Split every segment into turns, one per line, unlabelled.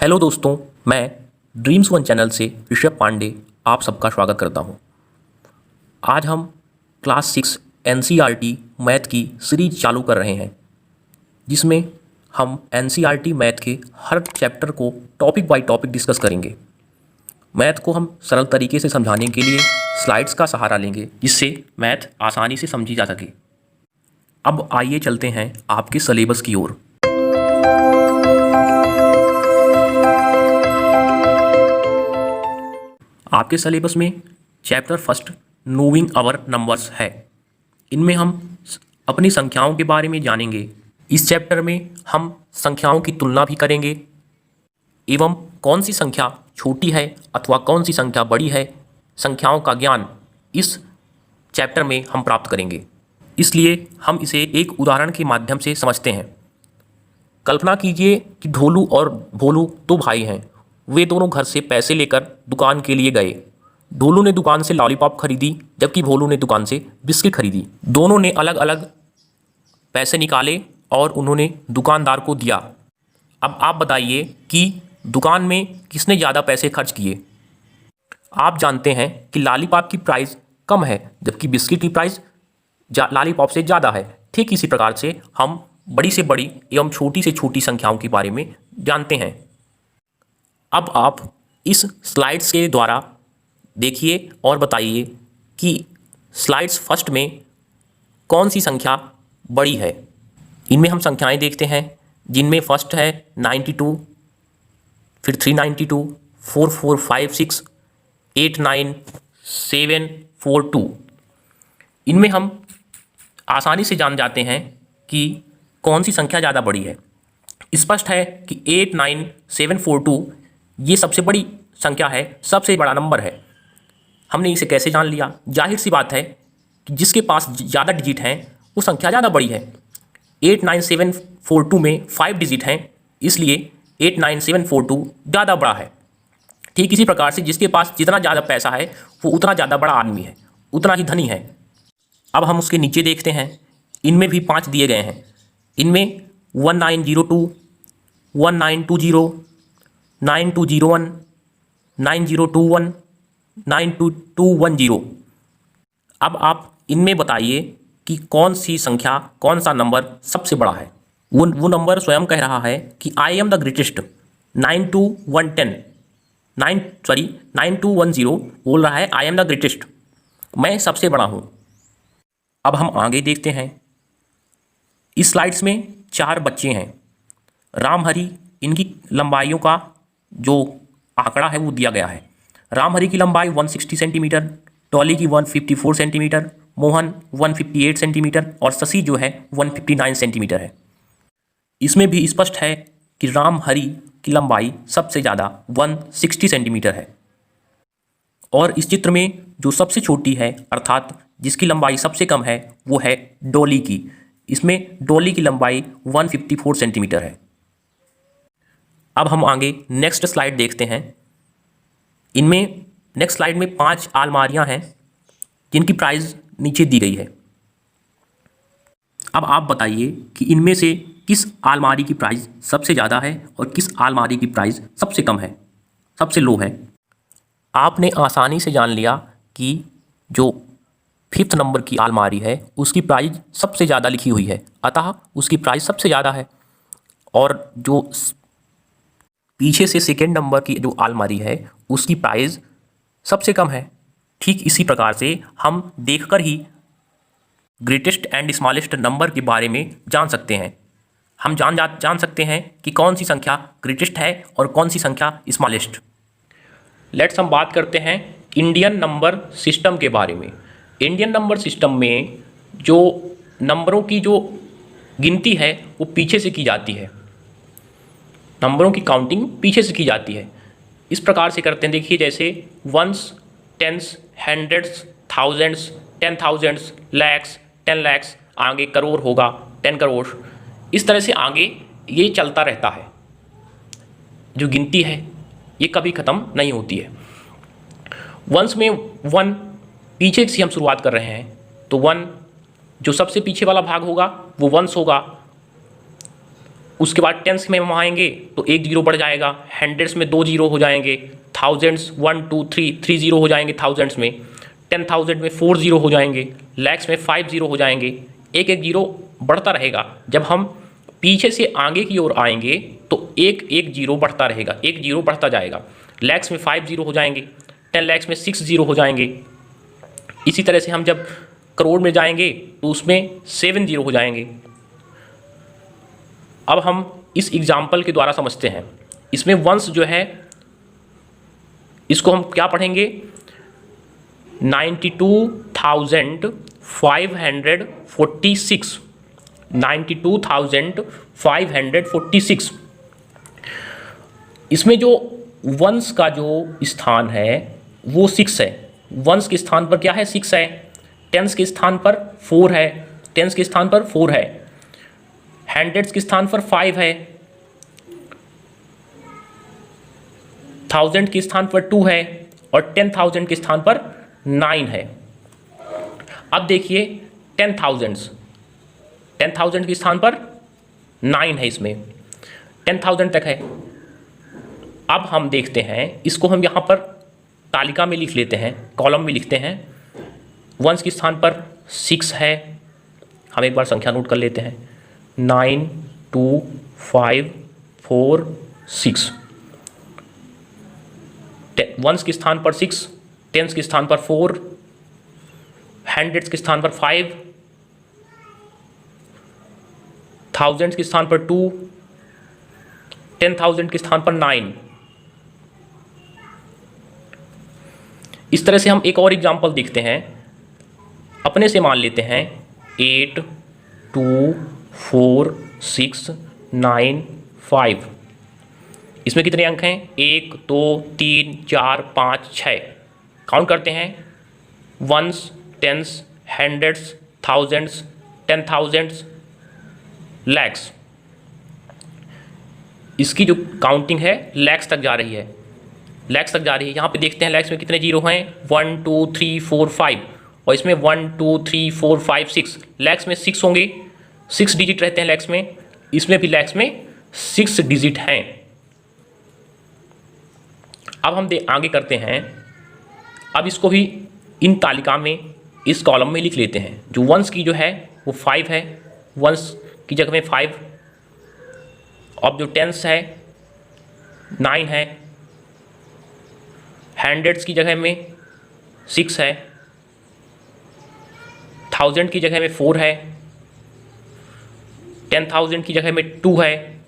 Hello दोस्तों, मैं dreams one channel से ऋषभ पांडे आप सबका स्वागत करता हूं। आज हम क्लास 6 एनसीईआरटी मैथ की सीरीज चालू कर रहे हैं, जिसमें हम एनसीईआरटी मैथ के हर चैप्टर को टॉपिक बाय टॉपिक डिस्कस करेंगे। मैथ को हम सरल तरीके से समझाने के लिए स्लाइड्स का सहारा लेंगे, जिससे मैथ आसानी से समझी जा सके। अब आइए चलते हैं आपके सिलेबस की ओर। आपके सिलेबस में chapter first knowing our numbers है। इनमें हम अपनी संख्याओं के बारे में जानेंगे। इस चैप्टर में हम संख्याओं की तुलना भी करेंगे एवं कौन सी संख्या छोटी है अथवा कौन सी संख्या बड़ी है, संख्याओं का ज्ञान इस चैप्टर में हम प्राप्त करेंगे। इसलिए हम इसे एक उदाहरण के माध्यम से समझते हैं। कल्पना कीजिए कि ढोलू और भोलू दो भाई हैं। वे दोनों घर से पैसे लेकर दुकान के लिए गए। ढोलू ने दुकान से लॉलीपॉप खरीदी, जबकि भोलू ने दुकान से बिस्किट खरीदी। दोनों ने अलग अलग पैसे निकाले और उन्होंने दुकानदार को दिया। अब आप बताइए कि दुकान में किसने ज़्यादा पैसे खर्च किए। आप जानते हैं कि लॉलीपॉप की प्राइस कम है, जबकि बिस्किट की प्राइस लॉलीपॉप से ज़्यादा है। ठीक इसी प्रकार से हम बड़ी से बड़ी एवं छोटी से छोटी संख्याओं के बारे में जानते हैं। अब आप इस स्लाइड्स के द्वारा देखिए और बताइए कि स्लाइड्स फर्स्ट में कौन सी संख्या बड़ी है। इनमें हम संख्याएं देखते हैं, जिनमें फर्स्ट है 92, फिर 392, 4456, 89742। इनमें हम आसानी से जान जाते हैं कि कौन सी संख्या ज़्यादा बड़ी है। स्पष्ट है कि 89742 ये सबसे बड़ी संख्या है, सबसे बड़ा नंबर है। हमने इसे कैसे जान लिया? जाहिर सी बात है कि जिसके पास ज़्यादा डिजिट हैं वो संख्या ज़्यादा बड़ी है। 89742 में 5 डिजिट हैं, इसलिए 89742 ज़्यादा बड़ा है। ठीक इसी प्रकार से जिसके पास जितना ज़्यादा पैसा है वो उतना ज़्यादा बड़ा आदमी है, उतना ही धनी है। अब हम उसके नीचे देखते हैं। इनमें भी 5 दिए गए हैं। इनमें 1902, 1920, 9201, 9021, 92210। अब आप इनमें बताइए कि कौन सी संख्या, कौन सा नंबर सबसे बड़ा है। वो नंबर स्वयं कह रहा है कि आई एम द ग्रेटेस्ट। 9210 बोल रहा है आई एम द ग्रेटेस्ट, मैं सबसे बड़ा हूँ। अब हम आगे देखते हैं। इस स्लाइड्स में 4 बच्चे हैं। रामहरि, इनकी लंबाइयों का जो आंकड़ा है वो दिया गया है। रामहरि की लंबाई 160 सेंटीमीटर, डॉली की 154 सेंटीमीटर, मोहन 158 सेंटीमीटर और शशि जो है 159 सेंटीमीटर है। इसमें भी स्पष्ट है कि रामहरि की लंबाई सबसे ज़्यादा 160 सेंटीमीटर है। और इस चित्र में जो सबसे छोटी है, अर्थात जिसकी लंबाई सबसे कम है, वो है डॉली की। इसमें डॉली की लंबाई 154 सेंटीमीटर है। अब हम आगे नेक्स्ट स्लाइड देखते हैं। इनमें नेक्स्ट स्लाइड में 5 अलमारियां हैं, जिनकी प्राइस नीचे दी गई है। अब आप बताइए कि इनमें से किस अलमारी की प्राइस सबसे ज़्यादा है और किस अलमारी की प्राइस सबसे कम है, सबसे लो है। आपने आसानी से जान लिया कि जो 5th नंबर की अलमारी है उसकी प्राइस सबसे ज़्यादा लिखी हुई है, अतः उसकी प्राइस सबसे ज़्यादा है। और जो पीछे से 2nd नंबर की जो अलमारी है उसकी प्राइस सबसे कम है। ठीक इसी प्रकार से हम देखकर ही ग्रेटेस्ट एंड स्मॉलेस्ट नंबर के बारे में जान सकते हैं। हम जान सकते हैं कि कौन सी संख्या ग्रेटेस्ट है और कौन सी संख्या स्मॉलेस्ट। लेट्स हम बात करते हैं इंडियन नंबर सिस्टम के बारे में। इंडियन नंबर सिस्टम में जो नंबरों की जो गिनती है वो पीछे से की जाती है। नंबरों की काउंटिंग पीछे से की जाती है। इस प्रकार से करते हैं, देखिए जैसे ones, tens, hundreds, thousands, 10,000, lakhs, 10 lakhs, आगे करोड़ होगा 10 करोड़। इस तरह से आगे ये चलता रहता है। जो गिनती है ये कभी ख़त्म नहीं होती है। वंस में 1 पीछे से हम शुरुआत कर रहे हैं, तो 1 जो सबसे पीछे वाला भाग होगा वो वंस होगा। उसके बाद टेंस में हम आएंगे तो एक जीरो बढ़ जाएगा, हंड्रेड्स में 2 जीरो हो जाएंगे, थाउजेंड्स 1 2 3 जीरो हो जाएंगे थाउजेंड्स में, 10,000 में 4 जीरो हो जाएंगे, लैक्स में 5 जीरो हो जाएंगे। एक एक जीरो बढ़ता रहेगा। जब हम पीछे से आगे की ओर आएंगे तो एक एक जीरो बढ़ता रहेगा, एक जीरो बढ़ता जाएगा। लैक्स में 5 जीरो हो जाएंगे, 10 लैक्स में 6 जीरो हो जाएंगे। इसी तरह से हम जब करोड़ में जाएंगे तो उसमें 7 जीरो हो जाएंगे। अब हम इस एग्जाम्पल के द्वारा समझते हैं। इसमें वंश जो है इसको हम क्या पढ़ेंगे, 92,546, 92,546। इसमें जो वंश का जो स्थान है वो 6 है। वंश के स्थान पर क्या है, 6 है। टेंस के स्थान पर 4 है, टेंस के स्थान पर 4 है। हंड्रेड्स के स्थान पर 5 है, थाउजेंड के स्थान पर 2 है और 10,000 के स्थान पर 9 है। अब देखिए 10,000 के स्थान पर 9 है, इसमें 10,000 तक है। अब हम देखते हैं, इसको हम यहाँ पर तालिका में लिख लेते हैं, कॉलम में लिखते हैं। वंश के स्थान पर 6 है, हम एक बार संख्या नोट कर लेते हैं, 9 2 5 4 6। वंश के स्थान पर 6, टेंस के स्थान पर 4, हंड्रेड्स के स्थान पर 5, थाउजेंड्स के स्थान पर 2, 10,000 के स्थान पर 9। इस तरह से हम एक और एग्जांपल देखते हैं। अपने से मान लेते हैं 8 2 4 6 9 5। इसमें कितने अंक हैं, 1 2 3 4 5 6। काउंट करते हैं, ones, tens, hundreds, thousands, 10,000, lakhs. इसकी जो काउंटिंग है लैक्स तक जा रही है, लैक्स तक जा रही है। यहाँ पे देखते हैं लैक्स में कितने जीरो हैं, 1 2 3 4 5, और इसमें 1 2 3 4 5 6। लैक्स में 6 होंगे, 6 डिजिट रहते हैं लैक्स में। इसमें भी लैक्स में 6 डिजिट हैं। अब हम आगे करते हैं। अब इसको भी इन तालिका में, इस कॉलम में लिख लेते हैं। जो वंस की जो है वो 5 है, वंस की जगह में 5। अब जो टेंस है 9 है, हंड्रेड्स की जगह में 6 है, थाउजेंड की जगह में 4 है, 10,000 की जगह में 2 है,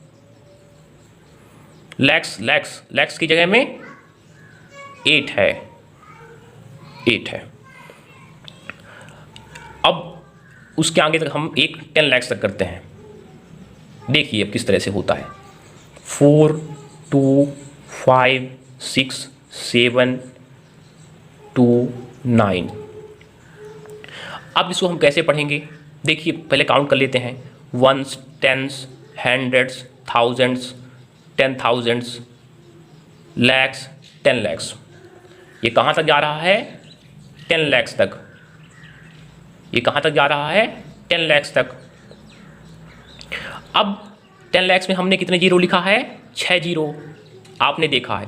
लैक्स की जगह में 8 है, 8 है। अब उसके आगे तक हम 10 लैक्स तक करते हैं। देखिए अब किस तरह से होता है, 4 2 5 6 7 2 9। अब इसको हम कैसे पढ़ेंगे, देखिए पहले काउंट कर लेते हैं। Ones, tens, hundreds, thousands, 10,000, lakhs, 10 lakhs. ये कहाँ तक जा रहा है, 10 लैक्स तक। ये कहाँ तक जा रहा है, 10 लैक्स तक। अब 10 लैक्स में हमने कितने जीरो लिखा है, 6 जीरो आपने देखा है।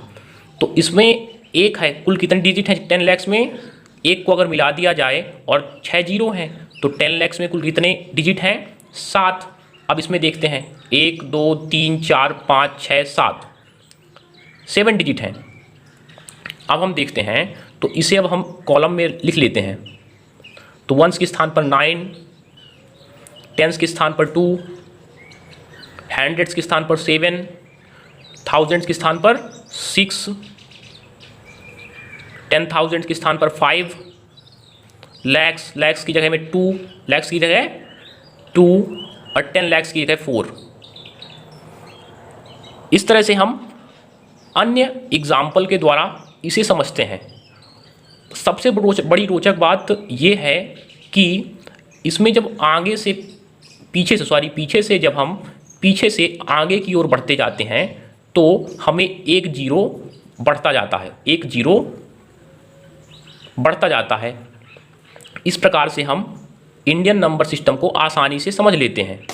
तो इसमें एक है, कुल कितने डिजिट हैं 10 लैक्स में, एक को अगर मिला दिया जाए और 6 जीरो हैं तो 10 लैक्स में कुल कितने डिजिट हैं, 7। अब इसमें देखते हैं 1 2 3 4 5 6 7, 7 डिजिट हैं। अब हम देखते हैं, तो इसे अब हम कॉलम में लिख लेते हैं। तो वंस के स्थान पर 9, टेंस के स्थान पर 2, हंड्रेड्स के स्थान पर 7, थाउजेंड्स के स्थान पर 6, 10,000 के स्थान पर 5, लैक्स की जगह में 2, लैक्स की जगह 2 और 10 लैक्स की जगह 4। इस तरह से हम अन्य एग्जाम्पल के द्वारा इसे समझते हैं। सबसे बड़ी रोचक बात ये है कि इसमें जब आगे से पीछे से जब हम पीछे से आगे की ओर बढ़ते जाते हैं तो हमें एक जीरो बढ़ता जाता है, एक जीरो बढ़ता जाता है। इस प्रकार से हम इंडियन नंबर सिस्टम को आसानी से समझ लेते हैं।